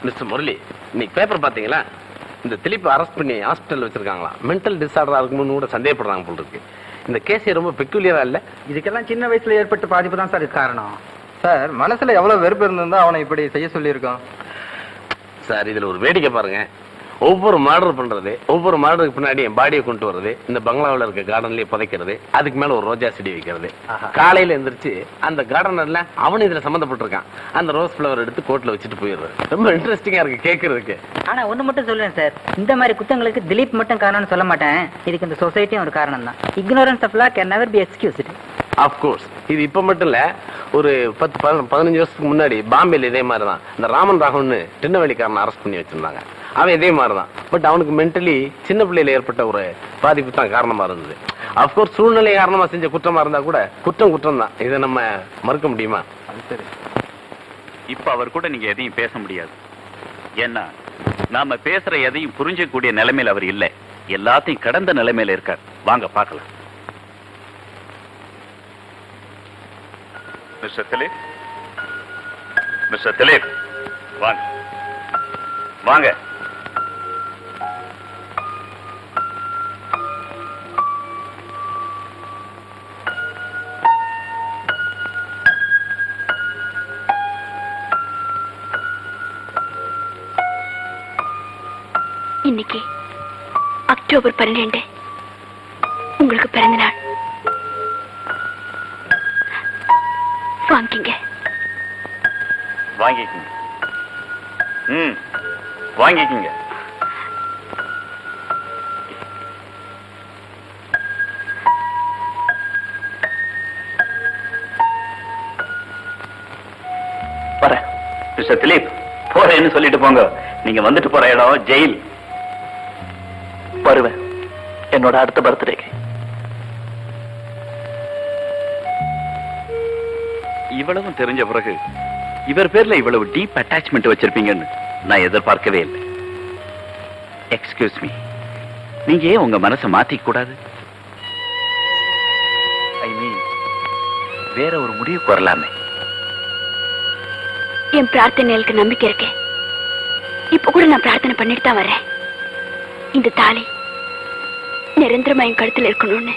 Mister Murali, இன்னைக்கு paper பாத்தீங்களா? இந்த திலீப் அரெஸ்ட் பண்ணி ஹாஸ்பிட்டல் வச்சிருக்காங்களா? மென்டல் டிசார்டரா இருக்கும்னு கூட சந்தேகப்படுறாங்க போல இருக்கு. இந்த கேஸ் ரொம்ப பெக்குலியரா இல்ல? இதுக்கெல்லாம் சின்ன வயசுல ஏற்பட்ட பாதிப்பு தான் சார் இது காரணம். சார் மனசுல எவ்வளவு வெறுப்பு இருந்திருந்தா அவனை இப்படி செய்ய சொல்லியிருக்கான். சார் இதுல ஒரு வேடிக்கை பாருங்க. ஒவ்வொரு மர்டர் பண்றது, ஒவ்வொரு மர்டருக்கு பின்னாடி என் பாடியை கொண்டு வர்றது, இந்த பங்களாவில் இருக்க கார்டன்லயே புதைக்கிறது, அதுக்கு மேல ஒரு ரோஜா செடி வைக்கிறது. காலையில எந்திரிச்சு அந்த கார்டனர்ல அவனு இதுல சம்மந்தப்பட்டிருக்கான். அந்த ரோஸ் ஃபிளவர் எடுத்து கோட்ல வச்சுட்டு போயிடுறது. ரொம்ப இன்ட்ரெஸ்டிங்கா இருக்கு கேட்கறதுக்கு. ஆனா ஒண்ணு மட்டும் சொல்லுவேன் சார், இந்த மாதிரி குத்தங்களுக்கு திலீப் மட்டும் காரணம்னு சொல்ல மாட்டேன். இதுக்கு இந்த சொசைட்டியும் ஒரு காரணம் தான். Ignorance of law can never be excused. Of course. இது இப்ப மட்டும் இல்ல, ஒரு 10-15 வருஷத்துக்கு முன்னாடி பாம்பேல இதே மாதிரி தான் இந்த ராமன் ராகவன் திருநெல்வேலிக்காரனை அரெஸ்ட் பண்ணி வச்சிருந்தாங்க. அவன் இதே மாதிரிதான். பட் அவனுக்கு மென்டலி சின்ன பிள்ளையில ஏற்பட்ட ஒரு பாதிப்பு தான் காரணமா இருந்தது. அப்கோர்ஸ் சூழ்நிலை காரணமா செஞ்ச குற்றமா இருந்தா கூட குற்றம் தான். இதை நம்ம மறுக்க முடியுமா? சரி, இப்ப அவர் கூட நீங்க எதையும் பேச முடியாது. ஏன்னா நாம பேசுற எதையும் புரிஞ்சக்கூடிய நிலைமையில அவர் இல்லை. எல்லாத்தையும் கடந்த நிலைமையில இருக்கார். வாங்க பார்க்கலாம். மிஸ்டர் திலீப், மிஸ்டர் திலீப், வாங்க வாங்க. இன்னைக்கு அக்டோபர் 12 உங்களுக்கு பிறந்த நாள். வாங்கிங்க. வாங்கிக்கங்க. வாங்கிக்கங்க. வரேன். மிஸ்டர் திலீப், போறேன்னு சொல்லிட்டு போங்க. நீங்க வந்துட்டு போற இடம் ஜெயில். வருவேன் என்னோட அடுத்த பர்த்டேக்கு. இவ்வளவும் தெரிஞ்ச பிறகு இவர் பேர்ல இவ்வளவு டீப் அட்டாச்மெண்ட் வச்சிருப்பீங்கன்னு நான் எதிர்பார்க்கவே இல்லை. எக்ஸ்கியூஸ் மீ, நீங்க ஏன் உங்க மனசை மாத்திக்க கூடாது? ஐ மீன் வேற ஒரு முடிவுக்கு வரலாமே. என் பிரார்த்தனைகளுக்கு நம்பிக்கை இருக்கேன். இப்ப கூட நான் பிரார்த்தனை பண்ணிட்டு தான் வரேன். இந்த தாலி நிரந்தரமா என் கழுத்துல இருக்கணும்னு.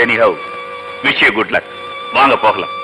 Anyhow, wish you good luck. வாங்க போகலாம்.